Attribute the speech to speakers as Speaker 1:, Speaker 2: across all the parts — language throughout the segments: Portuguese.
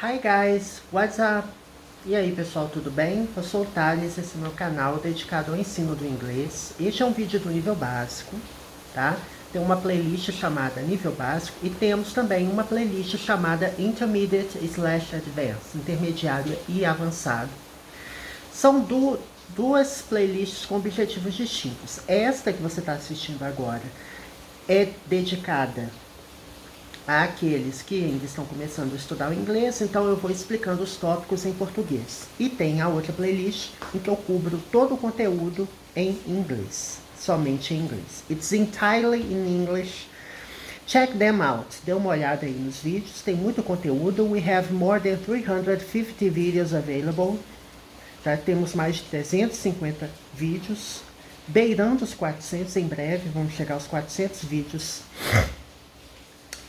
Speaker 1: Hi guys, what's up? E aí pessoal, tudo bem? Eu sou o Thales, esse é meu canal dedicado ao ensino do inglês. Este é um vídeo do nível básico, tá? Tem uma playlist chamada nível básico e temos também uma playlist chamada Intermediate/Advanced, intermediário e avançado. São duas playlists com objetivos distintos. Esta que você está assistindo agora é dedicada àqueles que ainda estão começando a estudar o inglês, então eu vou explicando os tópicos em português. E tem a outra playlist em que eu cubro todo o conteúdo em inglês, somente em inglês. It's entirely in English. Check them out. Dê uma olhada aí nos vídeos, tem muito conteúdo. We have more than 350 videos available. Tá? Temos mais de 350 vídeos, beirando os 400 em breve, vamos chegar aos 400 vídeos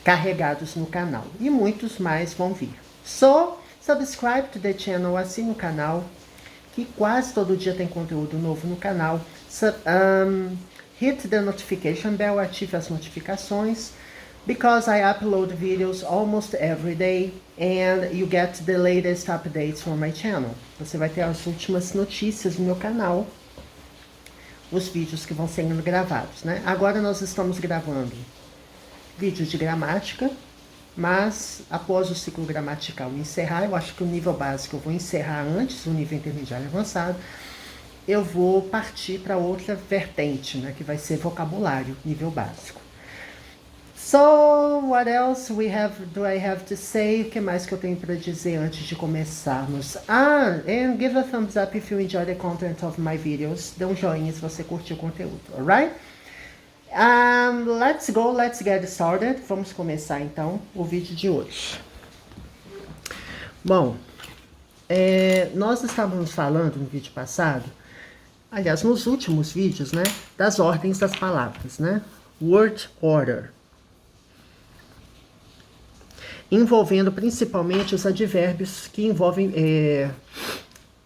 Speaker 1: carregados no canal. E muitos mais vão vir. So, subscribe to the channel, assine o canal, que quase todo dia tem conteúdo novo no canal. Hit the notification bell, ative as notificações, because I upload videos almost every day, and you get the latest updates from my channel. Você vai ter as últimas notícias no meu canal, os vídeos que vão sendo gravados, né? Agora nós estamos gravando vídeos de gramática, mas após o ciclo gramatical encerrar, eu acho que o nível básico eu vou encerrar antes, o nível intermediário avançado, eu vou partir para outra vertente, né, que vai ser vocabulário, nível básico. So, what else do I have to say? O que mais que eu tenho para dizer antes de começarmos? And give a thumbs up if you enjoy the content of my videos. Dê um joinha se você curtiu o conteúdo, alright? Let's get started. Vamos começar então o vídeo de hoje. Bom, nós estávamos falando no vídeo passado, aliás, nos últimos vídeos, né, das ordens das palavras, né? Word order. Envolvendo principalmente os advérbios que envolvem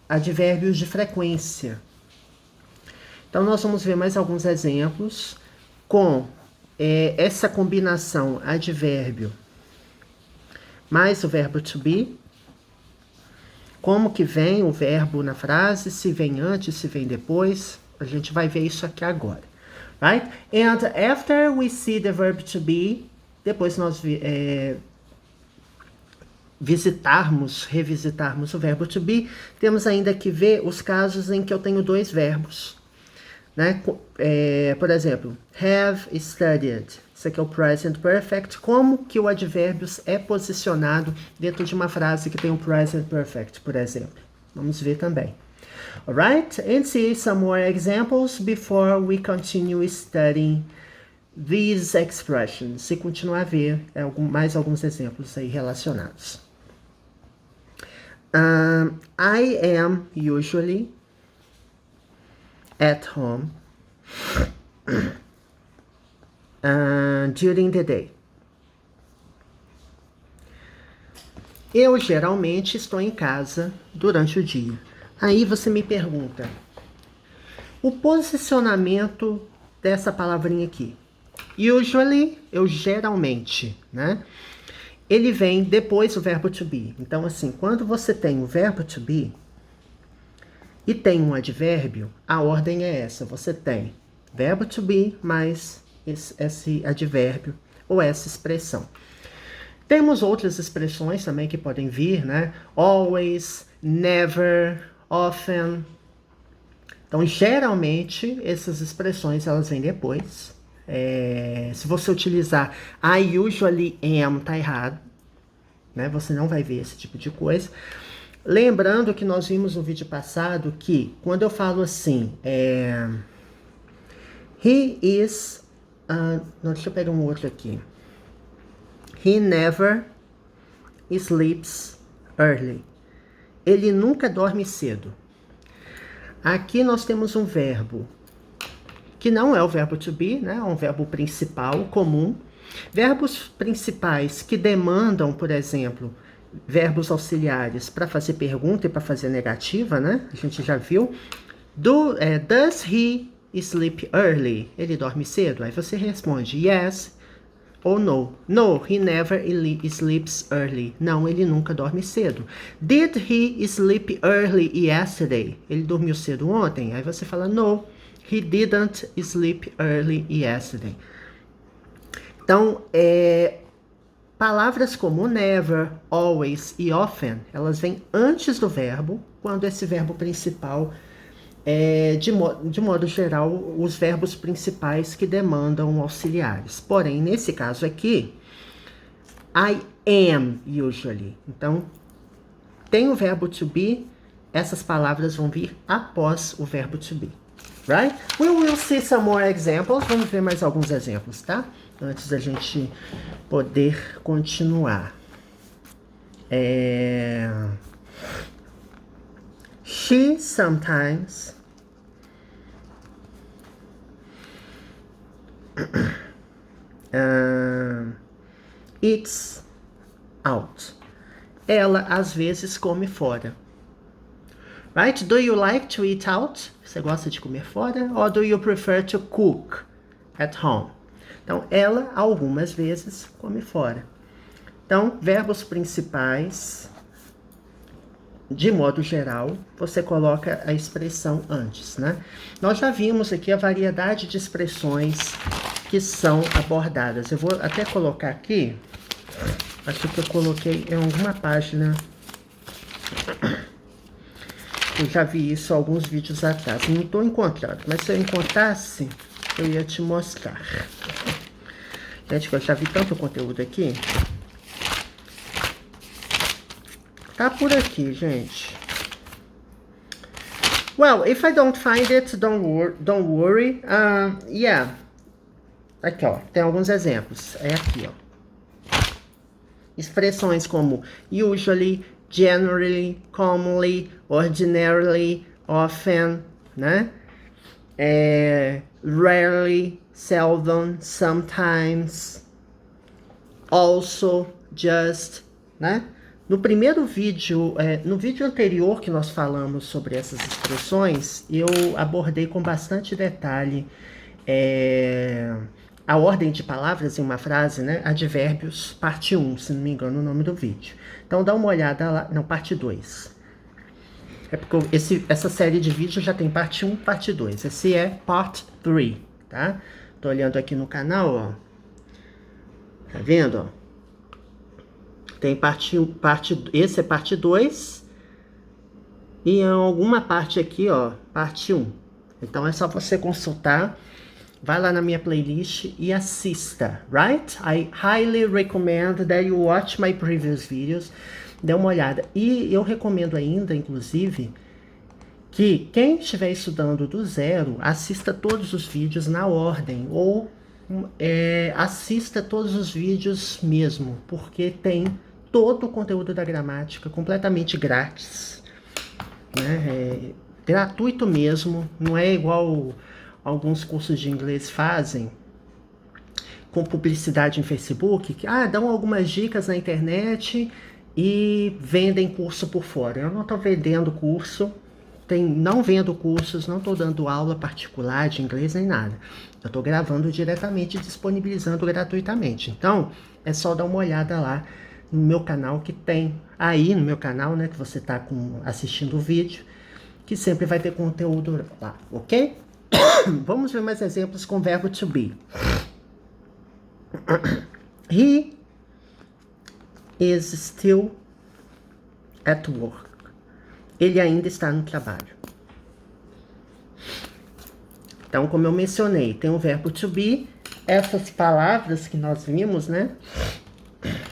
Speaker 1: advérbios de frequência. Então, nós vamos ver mais alguns exemplos com essa combinação advérbio mais o verbo to be, como que vem o verbo na frase, se vem antes, se vem depois, a gente vai ver isso aqui agora, right? And after we see the verb to be, depois nós revisitarmos o verbo to be, temos ainda que ver os casos em que eu tenho dois verbos. Né? Por exemplo, have studied. Isso aqui é o present perfect. Como que o advérbio é posicionado dentro de uma frase que tem um present perfect, por exemplo. Vamos ver também. Alright? And see some more examples before we continue studying these expressions. E continuar a ver mais alguns exemplos aí relacionados. I am usually at home during the day. Eu geralmente estou em casa durante o dia. Aí você me pergunta, o posicionamento dessa palavrinha aqui. Usually, eu geralmente, né? Ele vem depois do verbo to be. Então, assim, quando você tem o verbo to be e tem um advérbio, a ordem é essa. Você tem verbo to be mais esse advérbio ou essa expressão. Temos outras expressões também que podem vir, né? Always, never, often. Então, geralmente, essas expressões, elas vêm depois. Se você utilizar I usually am, tá errado, né? Você não vai ver esse tipo de coisa. Lembrando que nós vimos no vídeo passado que quando eu falo assim, he is, deixa eu pegar um outro aqui. He never sleeps early. Ele nunca dorme cedo. Aqui nós temos um verbo que não é o verbo to be, né? É um verbo principal, comum. Verbos principais que demandam, por exemplo, verbos auxiliares para fazer pergunta e para fazer negativa, né? A gente já viu. Does he sleep early? Ele dorme cedo? Aí você responde yes. Ou no. No, he never sleeps early. Não, ele nunca dorme cedo. Did he sleep early yesterday? Ele dormiu cedo ontem? Aí você fala, no, he didn't sleep early yesterday. Então, palavras como never, always e often, elas vêm antes do verbo, quando esse verbo principal de modo geral, os verbos principais que demandam auxiliares. Porém, nesse caso aqui, I am usually. Então, tem o verbo to be, essas palavras vão vir após o verbo to be. Right? We will see some more examples. Vamos ver mais alguns exemplos, tá? Antes da gente poder continuar. She sometimes eats out. Ela às vezes come fora. Right? Do you like to eat out? Você gosta de comer fora? Or do you prefer to cook at home? Então, ela algumas vezes come fora. Então, verbos principais, de modo geral, você coloca a expressão antes, né? Nós já vimos aqui a variedade de expressões que são abordadas. Eu vou até colocar aqui, acho que eu coloquei em alguma página, eu já vi isso alguns vídeos atrás, não estou encontrando, mas se eu encontrasse, eu ia te mostrar. Gente, eu já vi tanto conteúdo aqui. Tá por aqui, gente. Well, if I don't find it, don't worry. Yeah. Aqui, ó. Tem alguns exemplos. É aqui, ó. Expressões como usually, generally, commonly, ordinarily, often, né? Rarely, seldom, sometimes, also, just, né? No primeiro vídeo, no vídeo anterior que nós falamos sobre essas expressões, eu abordei com bastante detalhe a ordem de palavras em uma frase, né? Advérbios, parte 1, se não me engano o nome do vídeo. Então dá uma olhada lá, não, parte 2. É porque essa série de vídeos já tem parte 1, parte 2. Esse é part 3, tá? Tô olhando aqui no canal, ó. Tá vendo, ó? Tem esse é parte 2. E em alguma parte aqui, ó, parte 1. Então é só você consultar. Vai lá na minha playlist e assista, right? I highly recommend that you watch my previous videos. Dê uma olhada. E eu recomendo ainda, inclusive, que quem estiver estudando do zero, assista todos os vídeos na ordem. Ou assista todos os vídeos mesmo, porque tem todo o conteúdo da gramática completamente grátis, né? Gratuito mesmo, não é igual alguns cursos de inglês fazem com publicidade em Facebook, que dão algumas dicas na internet e vendem curso por fora. Eu não estou vendendo curso, não vendo cursos, não estou dando aula particular de inglês nem nada. Eu estou gravando diretamente e disponibilizando gratuitamente. Então, é só dar uma olhada lá no meu canal, que tem aí no meu canal, né, que você está assistindo o vídeo, que sempre vai ter conteúdo lá, ok? Vamos ver mais exemplos com o verbo to be. He is still at work. Ele ainda está no trabalho. Então, como eu mencionei, tem o verbo to be. Essas palavras que nós vimos, né?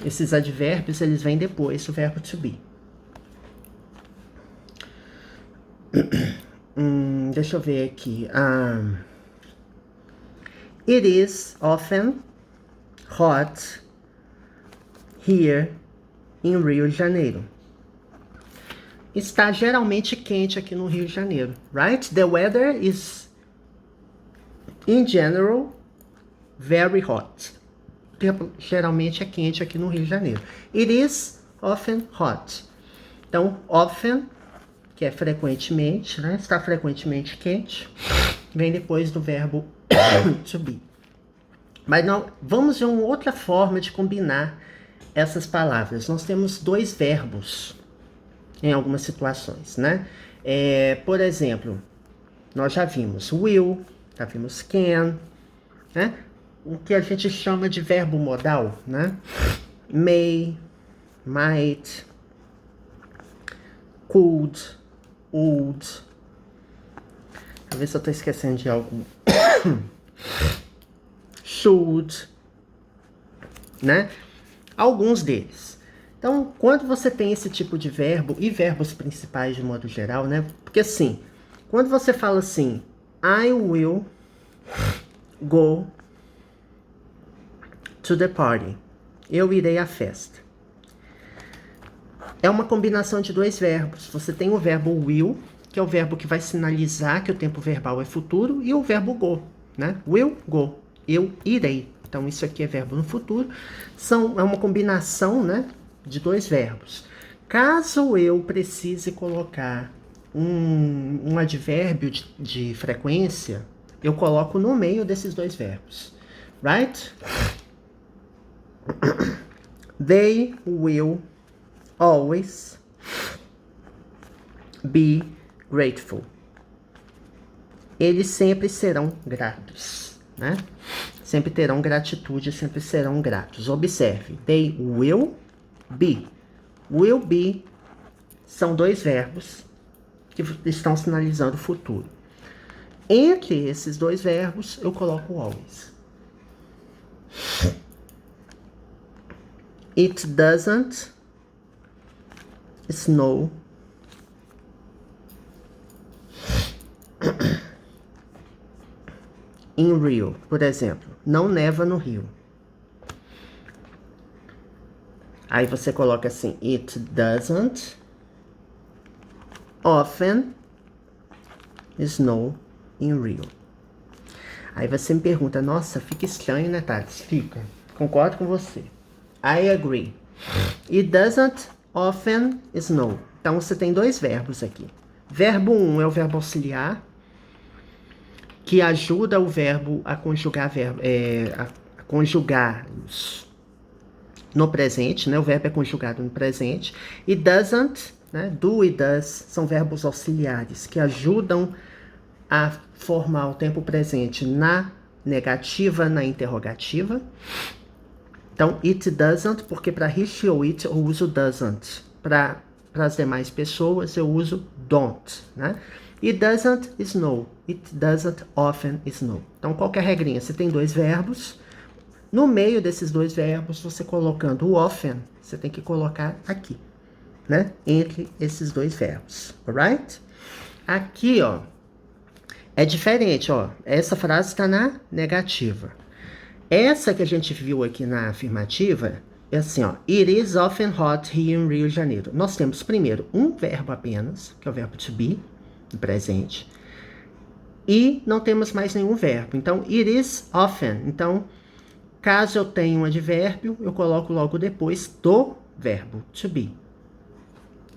Speaker 1: Esses advérbios, eles vêm depois do verbo to be. Deixa eu ver aqui. It is often hot here in Rio de Janeiro. Está geralmente quente aqui no Rio de Janeiro, right? The weather is, in general, very hot. O tempo geralmente é quente aqui no Rio de Janeiro. It is often hot. Então, often, que é frequentemente, né? Está frequentemente quente, vem depois do verbo to be. Mas não, vamos ver uma outra forma de combinar essas palavras. Nós temos dois verbos em algumas situações, né? Por exemplo, nós já vimos will, já vimos can, né? O que a gente chama de verbo modal, né? May, might, could, would. Deixa eu ver se eu tô esquecendo de algum. Should, né? Alguns deles. Então, quando você tem esse tipo de verbo e verbos principais de modo geral, né? Porque assim, quando você fala assim, I will go to the party. Eu irei à festa. É uma combinação de dois verbos. Você tem o verbo will, que é o verbo que vai sinalizar que o tempo verbal é futuro, e o verbo go, né? Will go. Eu irei. Então, isso aqui é verbo no futuro. É uma combinação, né, de dois verbos. Caso eu precise colocar um advérbio de frequência, eu coloco no meio desses dois verbos. Right? They will always be grateful. Eles sempre serão gratos, né? Sempre terão gratitude, sempre serão gratos. Observe, they will be. Will be são dois verbos que estão sinalizando o futuro. Entre esses dois verbos, eu coloco always. It doesn't snow in Rio, por exemplo. Não neva no Rio. Aí você coloca assim, it doesn't often snow in Rio. Aí você me pergunta, nossa, fica estranho, né, Tati? Fica. Concordo com você. I agree. It doesn't often snow. Então você tem dois verbos aqui. Verbo 1 é o verbo auxiliar, que ajuda o verbo a conjugar a conjugar no presente, né? O verbo é conjugado no presente. E doesn't, né? Do e does são verbos auxiliares que ajudam a formar o tempo presente na negativa, na interrogativa. Então, it doesn't, porque para he ou it eu uso doesn't. Para as demais pessoas eu uso don't, né? It doesn't snow. It doesn't often snow. Então, qualquer regrinha, você tem dois verbos. No meio desses dois verbos, você colocando o often, você tem que colocar aqui, né? Entre esses dois verbos, alright? Aqui, ó, é diferente, ó. Essa frase está na negativa. Essa que a gente viu aqui na afirmativa é assim, ó. It is often hot here in Rio de Janeiro. Nós temos primeiro um verbo apenas, que é o verbo to be, no presente. E não temos mais nenhum verbo. Então, it is often. Então, caso eu tenha um advérbio, eu coloco logo depois do verbo to be.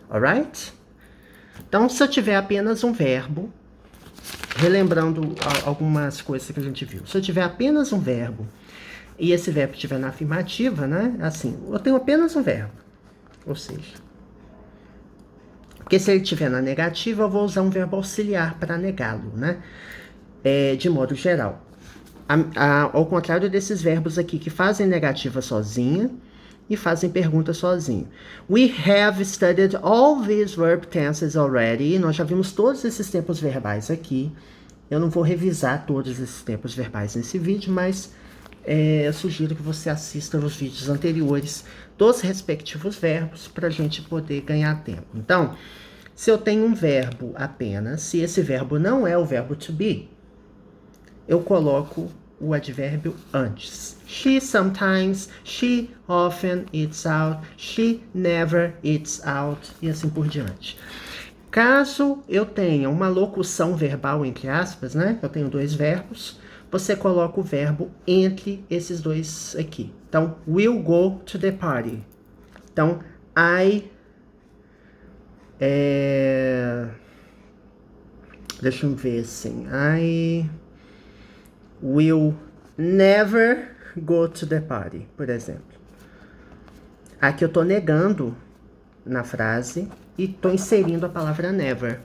Speaker 1: Alright? Então, se eu tiver apenas um verbo, relembrando algumas coisas que a gente viu. Se eu tiver apenas um verbo e esse verbo estiver na afirmativa, né? Assim, eu tenho apenas um verbo. Ou seja, porque se ele estiver na negativa, eu vou usar um verbo auxiliar para negá-lo, né? De modo geral. Ao contrário desses verbos aqui que fazem negativa sozinha e fazem pergunta sozinho. We have studied all these verb tenses already. Nós já vimos todos esses tempos verbais aqui. Eu não vou revisar todos esses tempos verbais nesse vídeo, mas eu sugiro que você assista os vídeos anteriores dos respectivos verbos para a gente poder ganhar tempo. Então, se eu tenho um verbo apenas, se esse verbo não é o verbo to be, eu coloco o advérbio antes. She sometimes, she often eats out, she never eats out, e assim por diante. Caso eu tenha uma locução verbal, entre aspas, né? Eu tenho dois verbos, você coloca o verbo entre esses dois aqui. Então, will go to the party. Então, deixa eu ver assim. I will never go to the party, por exemplo. Aqui eu tô negando na frase e tô inserindo a palavra never.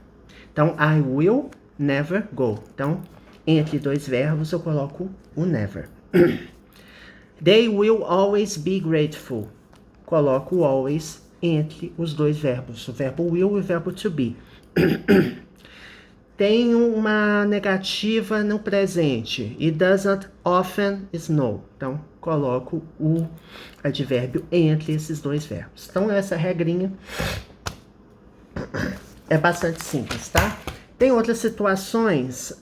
Speaker 1: Então, I will never go. Então, entre dois verbos eu coloco o never. They will always be grateful. Coloco o always entre os dois verbos, o verbo will e o verbo to be. Tem uma negativa no presente. It doesn't often snow. Então, coloco o advérbio entre esses dois verbos. Então, essa regrinha é bastante simples, tá? Tem outras situações.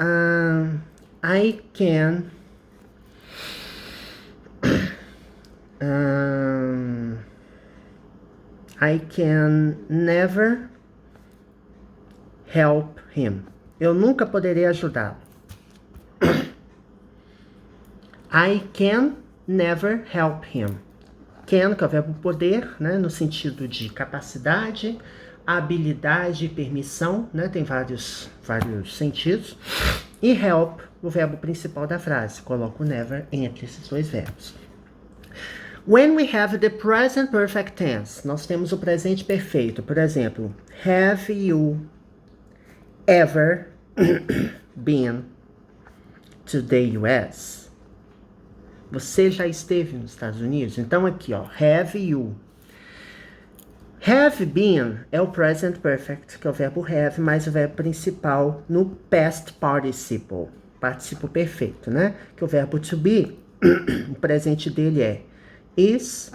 Speaker 1: I can... I can never help him. Eu nunca poderei ajudá-lo. I can never help him. Can, que é o verbo poder, né, no sentido de capacidade, habilidade, permissão, né, tem vários sentidos. E help, o verbo principal da frase. Coloco never entre esses dois verbos. When we have the present perfect tense, nós temos o presente perfeito. Por exemplo, have you ever been to the US? Você já esteve nos Estados Unidos? Então aqui, ó, have you. Have been é o present perfect, que é o verbo have, mais o verbo principal no past participle, participo perfeito, né? Que o verbo to be, o presente dele é is,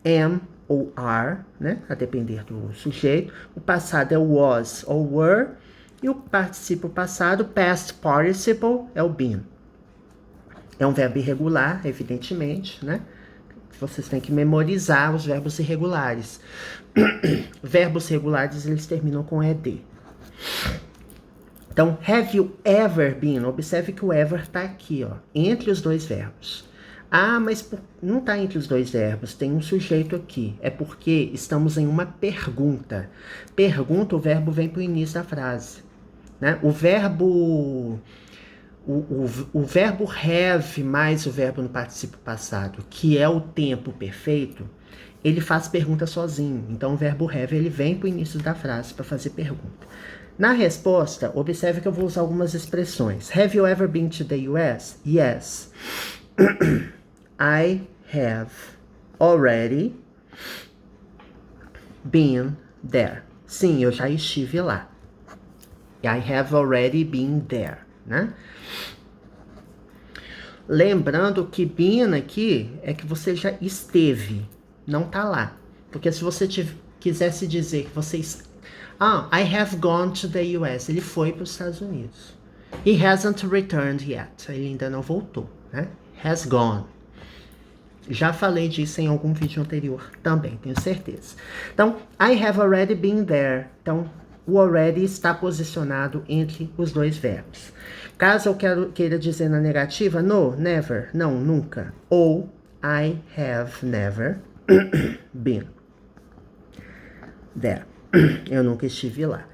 Speaker 1: am ou are, né? A depender do sujeito. O passado é o was ou were. E o participo passado, past participle, é o been. É um verbo irregular, evidentemente, né? Vocês têm que memorizar os verbos irregulares. Verbos regulares, eles terminam com ed. Então, have you ever been? Observe que o ever está aqui, ó, entre os dois verbos. Ah, mas não está entre os dois verbos, tem um sujeito aqui. É porque estamos em uma pergunta. Pergunta, o verbo vem para o início da frase. Né? O verbo have mais o verbo no participo passado, que é o tempo perfeito, ele faz pergunta sozinho. Então, o verbo have ele vem para o início da frase para fazer pergunta. Na resposta, observe que eu vou usar algumas expressões. Have you ever been to the US? Yes. I have already been there. Sim, eu já estive lá. I have already been there, né? Lembrando que been aqui é que você já esteve, não tá lá. Porque se você quisesse dizer que você... I have gone to the US. Ele foi para os Estados Unidos. He hasn't returned yet. Ele ainda não voltou, né? Has gone. Já falei disso em algum vídeo anterior também, tenho certeza. Então, I have already been there. Então, o already está posicionado entre os dois verbos. Caso eu queira dizer na negativa, no, never, não, nunca. Ou, I have never been there. Eu nunca estive lá.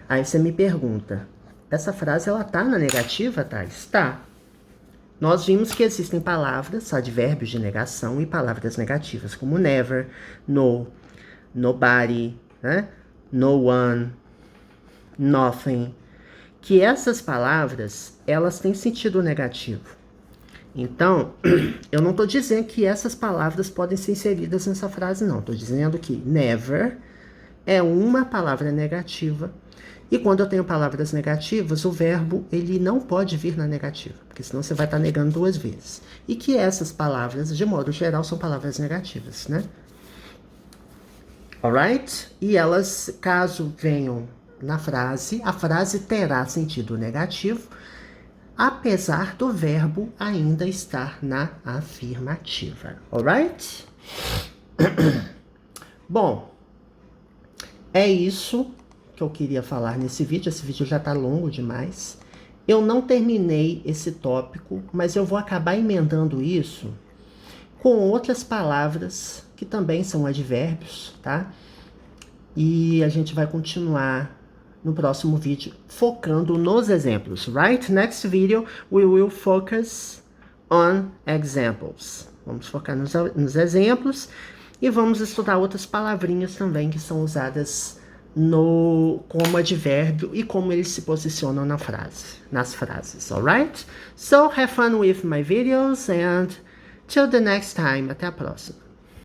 Speaker 1: Aí você me pergunta, essa frase ela tá na negativa, Thales? Tá. Nós vimos que existem palavras, advérbios de negação e palavras negativas, como never, no, nobody, né? No one, nothing. Que essas palavras, elas têm sentido negativo. Então, eu não estou dizendo que essas palavras podem ser inseridas nessa frase, não. Estou dizendo que never é uma palavra negativa. E quando eu tenho palavras negativas, o verbo ele não pode vir na negativa, porque senão você vai estar negando duas vezes. E que essas palavras, de modo geral, são palavras negativas, né? Alright? E elas, caso venham na frase, a frase terá sentido negativo, apesar do verbo ainda estar na afirmativa. Alright? Bom, é isso que eu queria falar nesse vídeo. Esse vídeo já tá longo demais. Eu não terminei esse tópico, mas eu vou acabar emendando isso com outras palavras que também são advérbios, tá? E a gente vai continuar no próximo vídeo focando nos exemplos, right? Next video we will focus on examples. Vamos focar nos exemplos e vamos estudar outras palavrinhas também que são usadas como advérbio e como eles se posicionam nas frases, alright? So, have fun with my videos and till the next time. Até a próxima.